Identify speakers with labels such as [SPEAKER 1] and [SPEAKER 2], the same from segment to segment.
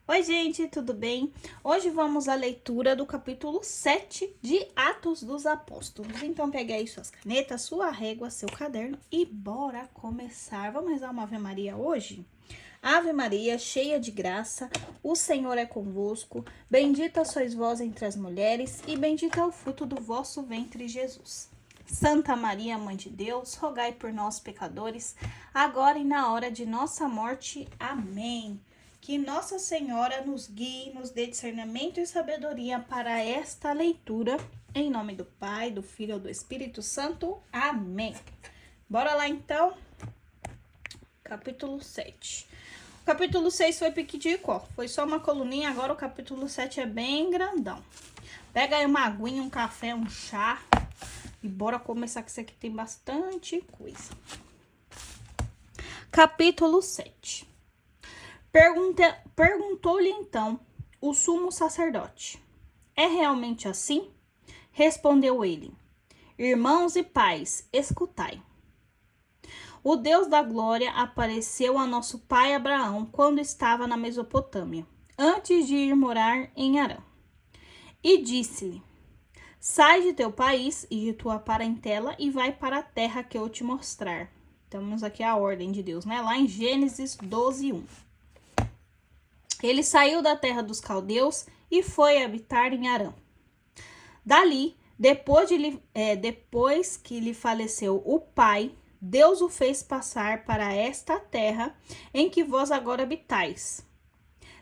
[SPEAKER 1] Oi, gente, tudo bem? Hoje vamos à leitura do capítulo 7 de Atos dos Apóstolos. Então, pegue aí suas canetas, sua régua, seu caderno e bora começar. Vamos rezar uma Ave Maria hoje? Ave Maria, cheia de graça, o Senhor é convosco. Bendita sois vós entre as mulheres e bendito é o fruto do vosso ventre, Jesus. Santa Maria, Mãe de Deus, rogai por nós, pecadores, agora e na hora de nossa morte. Amém. Que Nossa Senhora nos guie, nos dê discernimento e sabedoria para esta leitura. Em nome do Pai, do Filho e do Espírito Santo. Amém. Bora lá, então. Capítulo 7. O capítulo 6 foi piquitico, ó. Foi só uma coluninha, agora o capítulo 7 é bem grandão. Pega aí uma aguinha, um café, um chá. E bora começar, que isso aqui tem bastante coisa. Capítulo 7. Perguntou-lhe então o sumo sacerdote: é realmente assim? Respondeu ele: irmãos e pais, escutai. O Deus da glória apareceu a nosso pai Abraão quando estava na Mesopotâmia, antes de ir morar em Harã. E disse-lhe: sai de teu país e de tua parentela e vai para a terra que eu te mostrar. Temos aqui a ordem de Deus, né? Lá em Gênesis 12:1. Ele saiu da terra dos caldeus e foi habitar em Harã. Dali, depois que lhe faleceu o pai, Deus o fez passar para esta terra em que vós agora habitais.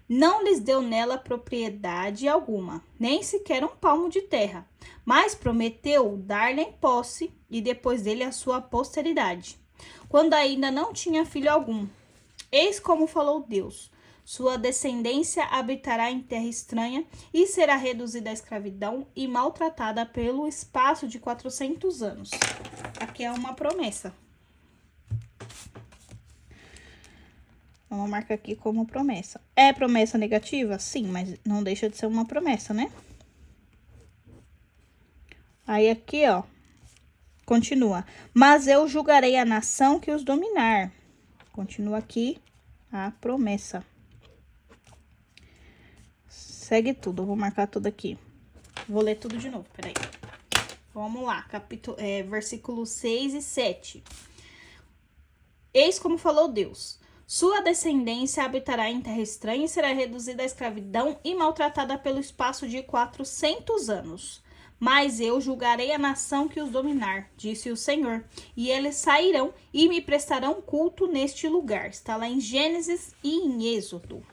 [SPEAKER 1] Não lhes deu nela propriedade alguma, nem sequer um palmo de terra, mas prometeu dar-lhe em posse e depois dele a sua posteridade, quando ainda não tinha filho algum. Eis como falou Deus: sua descendência habitará em terra estranha e será reduzida à escravidão e maltratada pelo espaço de 400 anos. Aqui é uma promessa. Vamos marcar aqui como promessa. É promessa negativa? Sim, mas não deixa de ser uma promessa, né? Aí aqui, ó, continua. Mas eu julgarei a nação que os dominar. Continua aqui a promessa. Segue tudo, eu vou marcar tudo aqui. Vou ler tudo de novo, peraí. Vamos lá, versículos 6 e 7. Eis como falou Deus: sua descendência habitará em terra estranha e será reduzida à escravidão e maltratada pelo espaço de 400 anos. Mas eu julgarei a nação que os dominar, disse o Senhor, e eles sairão e me prestarão culto neste lugar. Está lá em Gênesis e em Êxodo.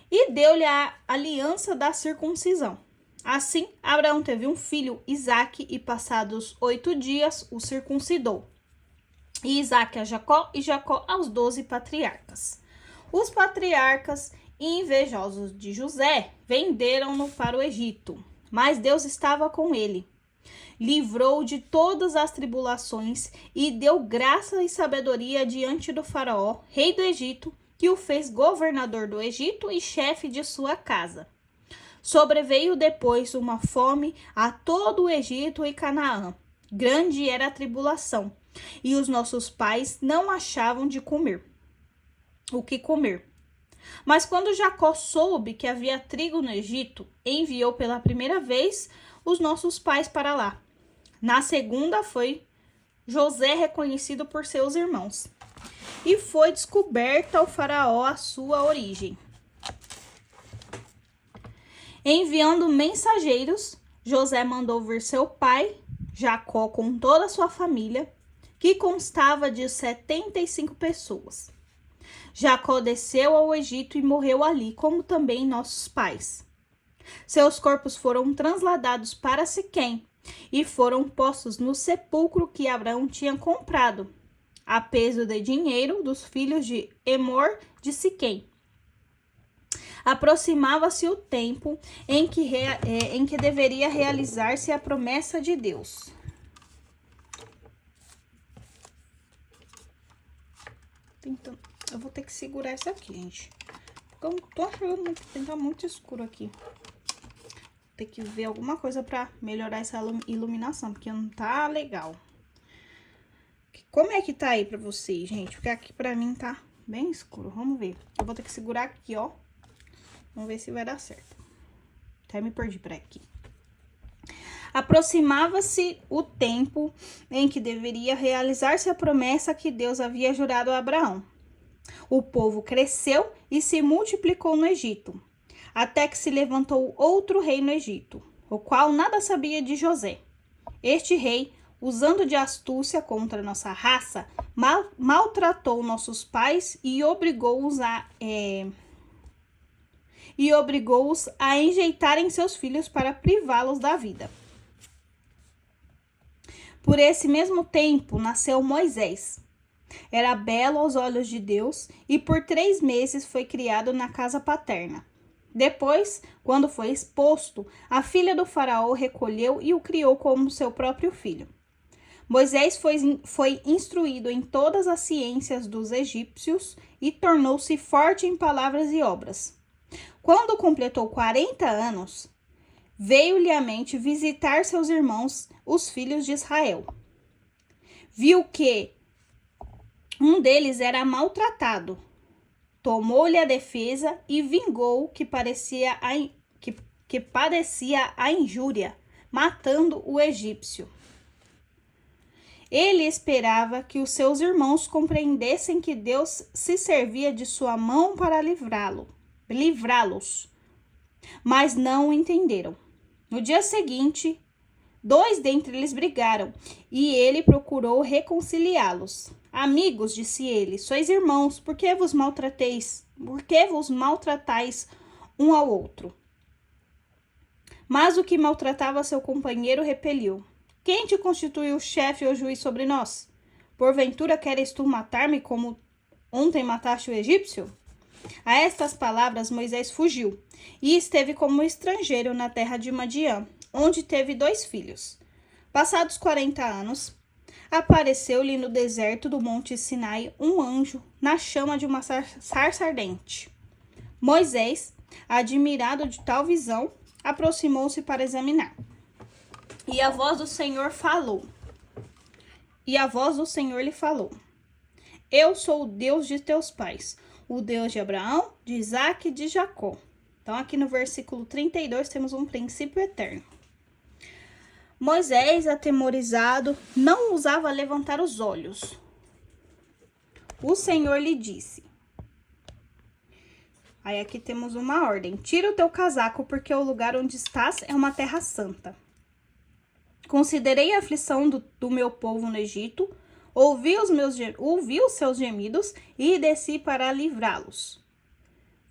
[SPEAKER 1] E deu-lhe a aliança da circuncisão. Assim, Abraão teve um filho, Isaque, e passados 8 dias o circuncidou. E Isaque a Jacó, e Jacó aos 12 patriarcas. Os patriarcas, invejosos de José, venderam-no para o Egito. Mas Deus estava com ele. Livrou-o de todas as tribulações e deu graça e sabedoria diante do faraó, rei do Egito, que o fez governador do Egito e chefe de sua casa. Sobreveio depois uma fome a todo o Egito e Canaã. Grande era a tribulação, e os nossos pais não achavam o que comer. Mas quando Jacó soube que havia trigo no Egito, enviou pela primeira vez os nossos pais para lá. Na segunda foi José reconhecido por seus irmãos. E foi descoberta ao faraó a sua origem. Enviando mensageiros, José mandou vir seu pai, Jacó, com toda a sua família, que constava de 75 pessoas. Jacó desceu ao Egito e morreu ali, como também nossos pais. Seus corpos foram transladados para Siquém e foram postos no sepulcro que Abraão tinha comprado, a peso de dinheiro dos filhos de Emor de Siquém. Aproximava-se o tempo em que deveria realizar-se a promessa de Deus. Então, eu vou ter que segurar isso aqui, gente. Porque eu não tô achando que tá muito escuro aqui. Tem que ver alguma coisa pra melhorar essa iluminação, porque não tá legal. Como é que tá aí pra vocês, gente? Porque aqui pra mim tá bem escuro. Vamos ver. Eu vou ter que segurar aqui, ó. Vamos ver se vai dar certo. Até me perdi por aqui. Aproximava-se o tempo em que deveria realizar-se a promessa que Deus havia jurado a Abraão. O povo cresceu e se multiplicou no Egito, até que se levantou outro rei no Egito, o qual nada sabia de José. Este rei, usando de astúcia contra nossa raça, maltratou nossos pais e obrigou-os a enjeitarem seus filhos para privá-los da vida. Por esse mesmo tempo nasceu Moisés. Era belo aos olhos de Deus e por 3 meses foi criado na casa paterna. Depois, quando foi exposto, a filha do faraó recolheu e o criou como seu próprio filho. Moisés foi instruído em todas as ciências dos egípcios e tornou-se forte em palavras e obras. Quando completou 40 anos, veio-lhe à mente visitar seus irmãos, os filhos de Israel. Viu que um deles era maltratado. Tomou-lhe a defesa e vingou que padecia a injúria, matando o egípcio. Ele esperava que os seus irmãos compreendessem que Deus se servia de sua mão para livrá-los, mas não o entenderam. No dia seguinte, 2 dentre eles brigaram, e ele procurou reconciliá-los. Amigos, disse ele, sois irmãos, por que vos maltratais um ao outro? Mas o que maltratava seu companheiro repeliu. Quem te constituiu chefe ou juiz sobre nós? Porventura queres tu matar-me como ontem mataste o egípcio? A estas palavras Moisés fugiu e esteve como estrangeiro na terra de Madiã, onde teve 2 filhos. Passados 40 anos, apareceu-lhe no deserto do monte Sinai um anjo na chama de uma sarça ardente. Moisés, admirado de tal visão, aproximou-se para examinar. E a voz do Senhor lhe falou: Eu sou o Deus de teus pais, o Deus de Abraão, de Isaque e de Jacó. Então, aqui no versículo 32, temos um princípio eterno. Moisés, atemorizado, não ousava levantar os olhos. O Senhor lhe disse. Aí aqui temos uma ordem. Tira o teu casaco, porque o lugar onde estás é uma terra santa. Considerei a aflição do meu povo no Egito, ouvi os seus gemidos e desci para livrá-los.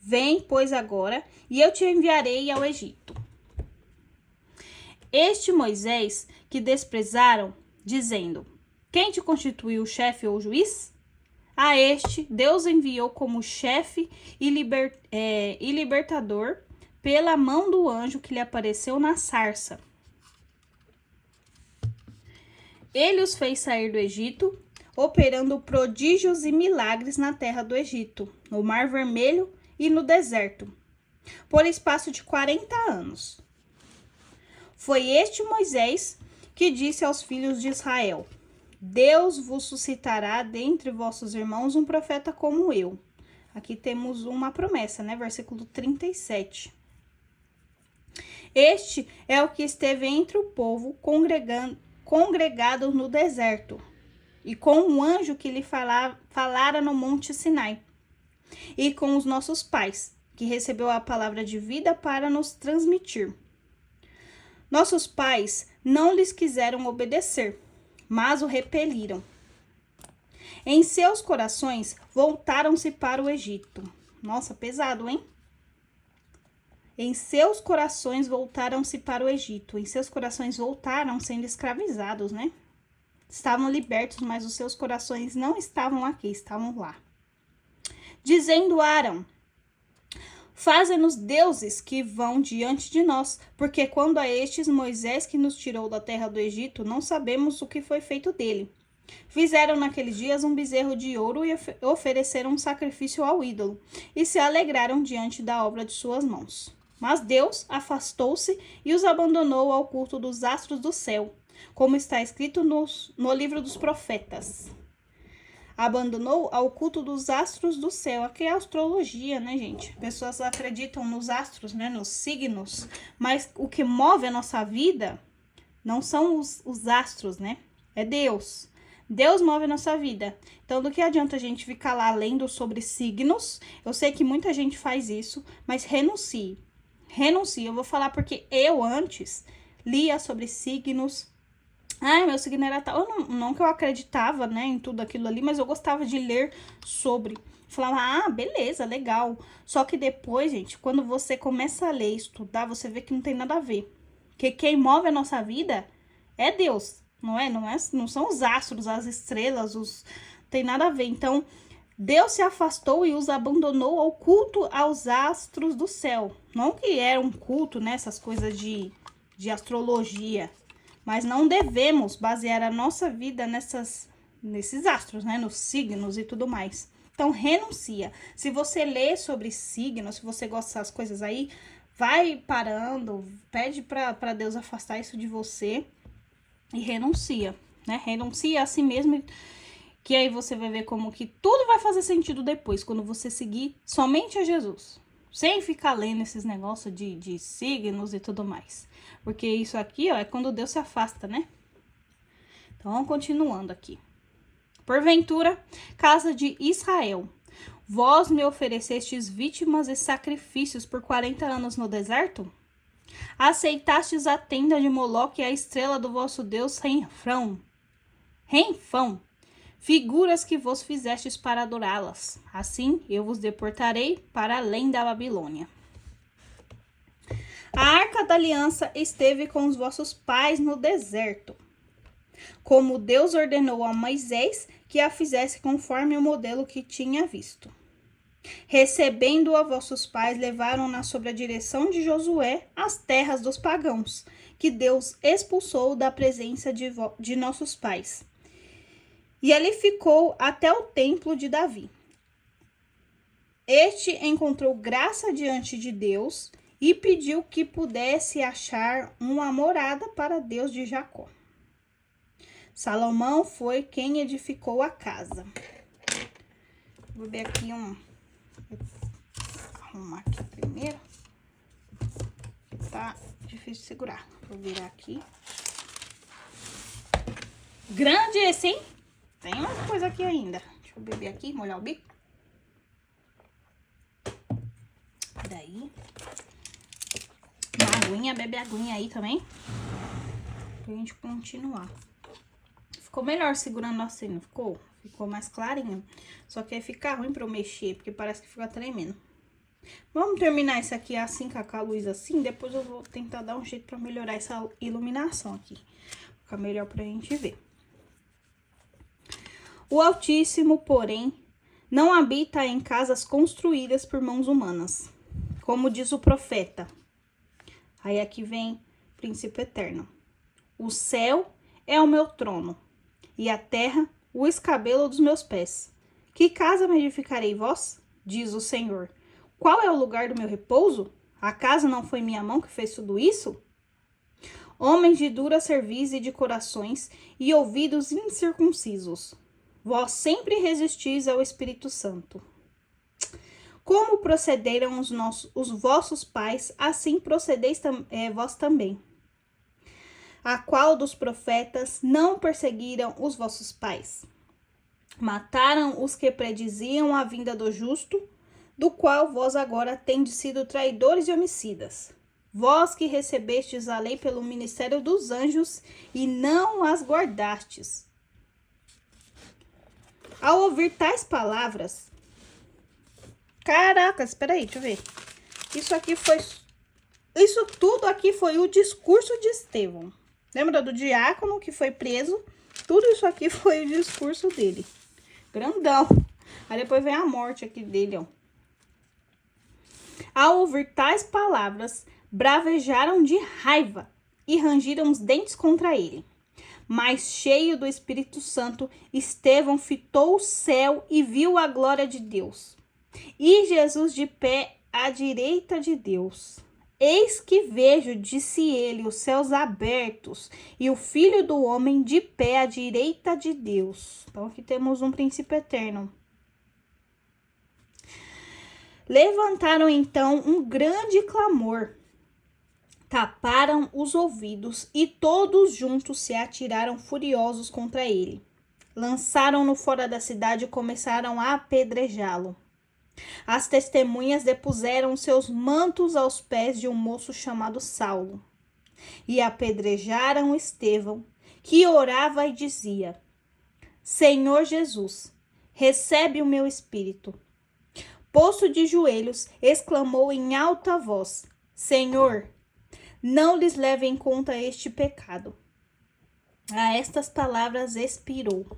[SPEAKER 1] Vem, pois, agora, e eu te enviarei ao Egito. Este Moisés que desprezaram, dizendo: Quem te constituiu chefe ou juiz? A este Deus enviou como chefe e libertador pela mão do anjo que lhe apareceu na sarça. Ele os fez sair do Egito, operando prodígios e milagres na terra do Egito, no Mar Vermelho e no deserto, por espaço de 40 anos. Foi este Moisés que disse aos filhos de Israel: Deus vos suscitará dentre vossos irmãos um profeta como eu. Aqui temos uma promessa, né? Versículo 37. Este é o que esteve entre o povo congregado no deserto, e com um anjo que lhe falara no monte Sinai, e com os nossos pais, que recebeu a palavra de vida para nos transmitir. Nossos pais não lhes quiseram obedecer, mas o repeliram. Em seus corações voltaram-se para o Egito. Nossa, pesado, hein? Em seus corações voltaram-se para o Egito. Em seus corações voltaram sendo escravizados, né? Estavam libertos, mas os seus corações não estavam aqui, estavam lá. Dizendo Arão: Faze-nos deuses que vão diante de nós, porque quando a estes Moisés que nos tirou da terra do Egito, não sabemos o que foi feito dele. Fizeram naqueles dias um bezerro de ouro e ofereceram um sacrifício ao ídolo, e se alegraram diante da obra de suas mãos. Mas Deus afastou-se e os abandonou ao culto dos astros do céu, como está escrito no livro dos profetas. abandonou ao culto dos astros do céu. Aqui é a astrologia, né, gente? Pessoas acreditam nos astros, né, nos signos, mas o que move a nossa vida não são os astros, né? É Deus. Deus move a nossa vida. Então, do que adianta a gente ficar lá lendo sobre signos? Eu sei que muita gente faz isso, mas renuncie. Renuncie. Eu vou falar porque eu antes lia sobre signos. Meu signo era tal. Não que eu acreditava, né, em tudo aquilo ali, mas eu gostava de ler sobre. Falava, beleza, legal. Só que depois, gente, quando você começa a ler, estudar, você vê que não tem nada a ver. Porque quem move a nossa vida é Deus, não são os astros, as estrelas, tem nada a ver. Então, Deus se afastou e os abandonou ao culto aos astros do céu. Não que era um culto, né, essas coisas de astrologia, mas não devemos basear a nossa vida nesses astros, né, nos signos e tudo mais. Então, renuncia. Se você lê sobre signos, se você gosta dessas coisas aí, vai parando, pede para Deus afastar isso de você e renuncia, né? Renuncia a si mesmo, que aí você vai ver como que tudo vai fazer sentido depois, quando você seguir somente a Jesus. Sem ficar lendo esses negócios de signos e tudo mais. Porque isso aqui, ó, é quando Deus se afasta, né? Então, continuando aqui. Porventura, casa de Israel, vós me oferecestes vítimas e sacrifícios por 40 anos no deserto? Aceitastes a tenda de Moloque e a estrela do vosso Deus Renfão, figuras que vos fizestes para adorá-las. Assim eu vos deportarei para além da Babilônia. A arca da aliança esteve com os vossos pais no deserto, como Deus ordenou a Moisés que a fizesse conforme o modelo que tinha visto. Recebendo-a vossos pais, levaram-na sob a direção de Josué às terras dos pagãos, que Deus expulsou da presença de nossos pais. E ali ficou até o templo de Davi. Este encontrou graça diante de Deus e pediu que pudesse achar uma morada para Deus de Jacó. Salomão foi quem edificou a casa. Vou ver aqui arrumar aqui primeiro. Tá difícil de segurar. Vou virar aqui. Grande esse, hein? Tem uma coisa aqui ainda. Deixa eu beber aqui, molhar o bico. Daí. Uma aguinha, bebe aguinha aí também. Pra gente continuar. Ficou melhor segurando assim, não ficou? Ficou mais clarinho. Só que aí fica ruim pra eu mexer, porque parece que fica tremendo. Vamos terminar isso aqui assim, com a luz assim. Depois eu vou tentar dar um jeito pra melhorar essa iluminação aqui. Fica melhor pra gente ver. O Altíssimo, porém, não habita em casas construídas por mãos humanas, como diz o profeta. Aí aqui vem o princípio eterno. O céu é o meu trono, e a terra o escabelo dos meus pés. Que casa me edificarei vós? Diz o Senhor. Qual é o lugar do meu repouso? Acaso não foi minha mão que fez tudo isso? Homens de dura cerviz e de corações e ouvidos incircuncisos, vós sempre resistis ao Espírito Santo. Como procederam os vossos pais, assim procedeis vós também. A qual dos profetas não perseguiram os vossos pais? Mataram os que prediziam a vinda do justo, do qual vós agora tendes sido traidores e homicidas. Vós que recebestes a lei pelo ministério dos anjos e não as guardastes. Ao ouvir tais palavras... Caraca, espera aí, deixa eu ver. Isso tudo aqui foi o discurso de Estevão. Lembra do diácono que foi preso? Tudo isso aqui foi o discurso dele. Grandão. Aí depois vem a morte aqui dele, ó. Ao ouvir tais palavras, bravejaram de raiva e rangiram os dentes contra ele. Mas, cheio do Espírito Santo, Estevão fitou o céu e viu a glória de Deus. E Jesus de pé à direita de Deus. Eis que vejo, disse ele, os céus abertos e o Filho do Homem de pé à direita de Deus. Então, aqui temos um princípio eterno. Levantaram então um grande clamor, taparam os ouvidos e todos juntos se atiraram furiosos contra ele. Lançaram-no fora da cidade e começaram a apedrejá-lo. As testemunhas depuseram seus mantos aos pés de um moço chamado Saulo e apedrejaram Estevão, que orava e dizia: Senhor Jesus, recebe o meu espírito. Posto de joelhos, exclamou em alta voz: Senhor, não lhes leve em conta este pecado. A estas palavras expirou.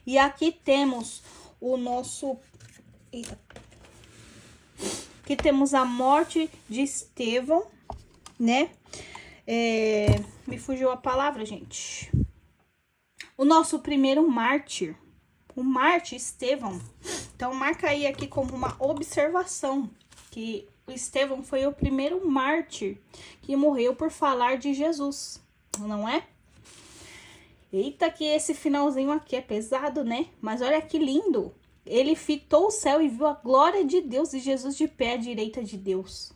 [SPEAKER 1] E aqui temos o nosso... Aqui temos a morte de Estevão, né? Me fugiu a palavra, gente. O nosso primeiro mártir. O mártir Estevão. Então, marca aí aqui como uma observação que o Estevão foi o primeiro mártir que morreu por falar de Jesus, não é? Eita, que esse finalzinho aqui é pesado, né? Mas olha que lindo. Ele fitou o céu e viu a glória de Deus e Jesus de pé à direita de Deus.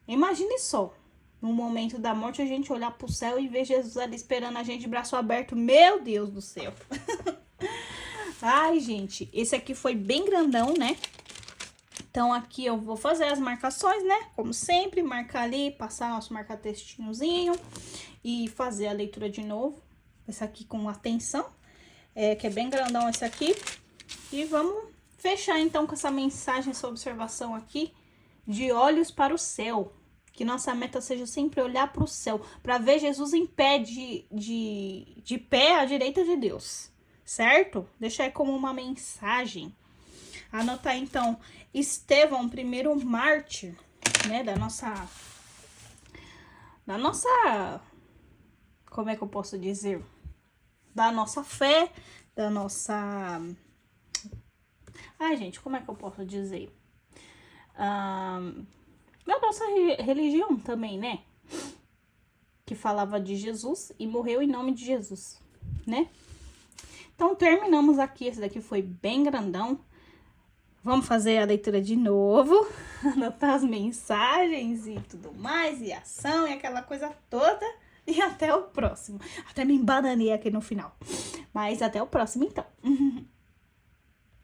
[SPEAKER 1] Imagine só, no momento da morte, a gente olhar para o céu e ver Jesus ali esperando a gente de braço aberto. Meu Deus do céu! Ai, gente, esse aqui foi bem grandão, né? Então, aqui eu vou fazer as marcações, né? Como sempre, marcar ali, passar nosso marca-textinhozinho e fazer a leitura de novo. Esse aqui com atenção, que é bem grandão esse aqui. E vamos fechar, então, com essa mensagem, essa observação aqui, de olhos para o céu. Que nossa meta seja sempre olhar para o céu, para ver Jesus em pé, de pé à direita de Deus. Certo? Deixa aí como uma mensagem. Anotar, então, Estevão, primeiro mártir, né, da nossa, como é que eu posso dizer? Da nossa fé, da nossa... Ai, gente, como é que eu posso dizer? Da nossa religião também, né? Que falava de Jesus e morreu em nome de Jesus, né? Então, terminamos aqui. Esse daqui foi bem grandão. Vamos fazer a leitura de novo. Anotar as mensagens e tudo mais. E ação e aquela coisa toda. E até o próximo. Até me embananei aqui no final. Mas até o próximo, então.